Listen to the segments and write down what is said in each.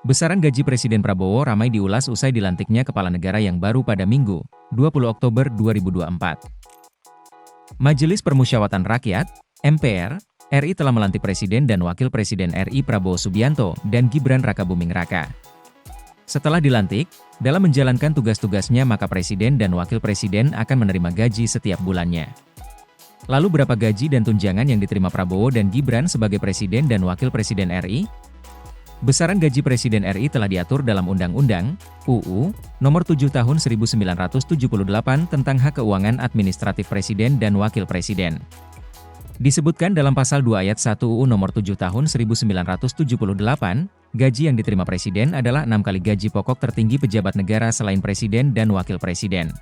Besaran gaji Presiden Prabowo ramai diulas usai dilantiknya kepala negara yang baru pada Minggu, 20 Oktober 2024. Majelis Permusyawaratan Rakyat, MPR, RI telah melantik Presiden dan Wakil Presiden RI Prabowo Subianto dan Gibran Rakabuming Raka. Setelah dilantik, dalam menjalankan tugas-tugasnya maka Presiden dan Wakil Presiden akan menerima gaji setiap bulannya. Lalu berapa gaji dan tunjangan yang diterima Prabowo dan Gibran sebagai Presiden dan Wakil Presiden RI? Besaran gaji Presiden RI telah diatur dalam Undang-Undang, UU, Nomor 7 Tahun 1978 tentang Hak Keuangan Administratif Presiden dan Wakil Presiden. Disebutkan dalam Pasal 2 Ayat 1 UU Nomor 7 Tahun 1978, gaji yang diterima Presiden adalah 6 kali gaji pokok tertinggi pejabat negara selain Presiden dan Wakil Presiden.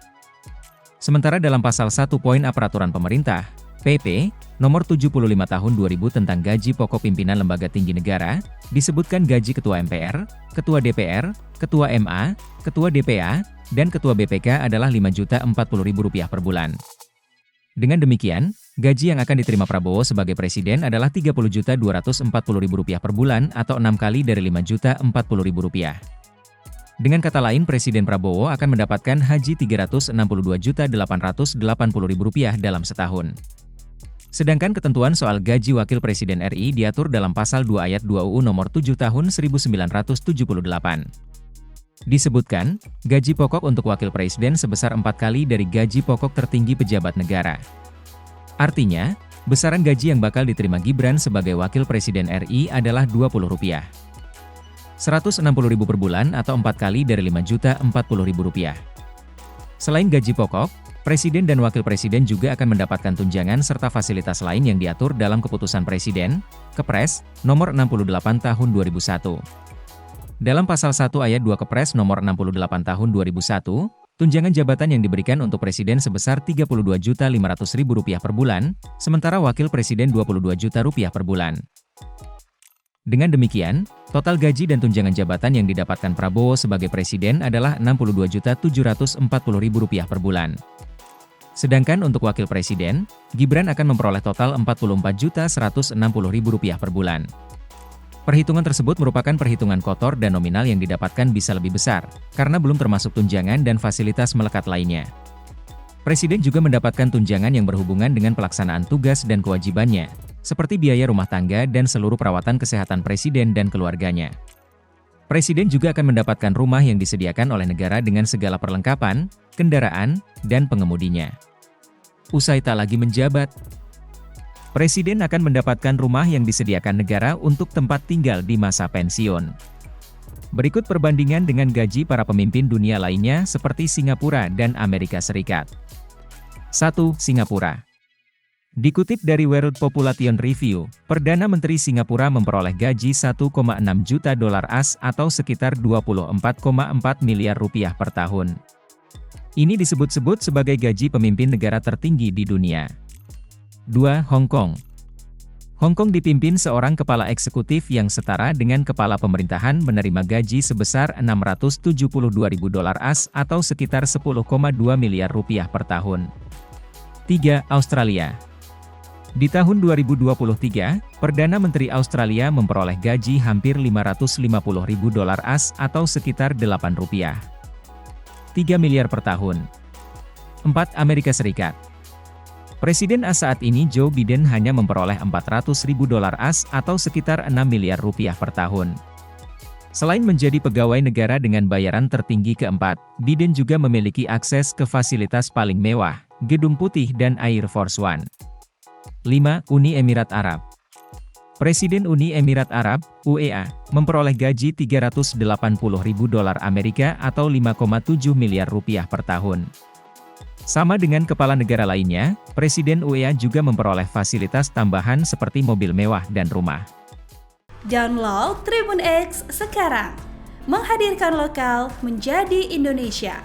Sementara dalam Pasal 1 Poin A Peraturan Pemerintah, PP, Nomor 75 Tahun 2000 tentang gaji pokok pimpinan lembaga tinggi negara, disebutkan gaji Ketua MPR, Ketua DPR, Ketua MA, Ketua DPA, dan Ketua BPK adalah Rp5.040.000 per bulan. Dengan demikian, gaji yang akan diterima Prabowo sebagai Presiden adalah Rp30.240.000 per bulan atau 6 kali dari Rp5.040.000. Dengan kata lain Presiden Prabowo akan mendapatkan haji Rp362.880.000 dalam setahun. Sedangkan ketentuan soal gaji Wakil Presiden RI diatur dalam Pasal 2 Ayat 2 UU Nomor 7 Tahun 1978. Disebutkan, gaji pokok untuk Wakil Presiden sebesar 4 kali dari gaji pokok tertinggi pejabat negara. Artinya, besaran gaji yang bakal diterima Gibran sebagai Wakil Presiden RI adalah Rp20. Rp160.000 per bulan atau 4 kali dari Rp5.040.000. Selain gaji pokok, Presiden dan Wakil Presiden juga akan mendapatkan tunjangan serta fasilitas lain yang diatur dalam Keputusan Presiden, Kepres, Nomor 68 Tahun 2001. Dalam Pasal 1 Ayat 2 Kepres Nomor 68 Tahun 2001, tunjangan jabatan yang diberikan untuk Presiden sebesar Rp32.500.000 per bulan, sementara Wakil Presiden Rp22 juta per bulan. Dengan demikian, total gaji dan tunjangan jabatan yang didapatkan Prabowo sebagai Presiden adalah Rp62.740.000 per bulan. Sedangkan untuk Wakil Presiden, Gibran akan memperoleh total Rp44.160.000 per bulan. Perhitungan tersebut merupakan perhitungan kotor dan nominal yang didapatkan bisa lebih besar, karena belum termasuk tunjangan dan fasilitas melekat lainnya. Presiden juga mendapatkan tunjangan yang berhubungan dengan pelaksanaan tugas dan kewajibannya, seperti biaya rumah tangga dan seluruh perawatan kesehatan Presiden dan keluarganya. Presiden juga akan mendapatkan rumah yang disediakan oleh negara dengan segala perlengkapan, kendaraan, dan pengemudinya. Usai tak lagi menjabat, Presiden akan mendapatkan rumah yang disediakan negara untuk tempat tinggal di masa pensiun. Berikut perbandingan dengan gaji para pemimpin dunia lainnya seperti Singapura dan Amerika Serikat. 1. Singapura. Dikutip dari World Population Review, Perdana Menteri Singapura memperoleh gaji $1,6 juta AS atau sekitar Rp24,4 miliar per tahun. Ini disebut-sebut sebagai gaji pemimpin negara tertinggi di dunia. 2. Hong Kong. Hong Kong dipimpin seorang kepala eksekutif yang setara dengan kepala pemerintahan menerima gaji sebesar $672.000 AS atau sekitar Rp10,2 miliar per tahun. 3. Australia. Di tahun 2023, Perdana Menteri Australia memperoleh gaji hampir $550.000 AS atau sekitar Rp8,3 miliar per tahun. 4. Amerika Serikat. Presiden AS saat ini Joe Biden hanya memperoleh $400.000 AS atau sekitar Rp6 miliar per tahun. Selain menjadi pegawai negara dengan bayaran tertinggi keempat, Biden juga memiliki akses ke fasilitas paling mewah, Gedung Putih dan Air Force One. 5. Uni Emirat Arab. Presiden Uni Emirat Arab, UEA, memperoleh gaji $380.000 Amerika atau Rp5,7 miliar per tahun. Sama dengan kepala negara lainnya, Presiden UEA juga memperoleh fasilitas tambahan seperti mobil mewah dan rumah. Download Tribun X sekarang, menghadirkan lokal menjadi Indonesia.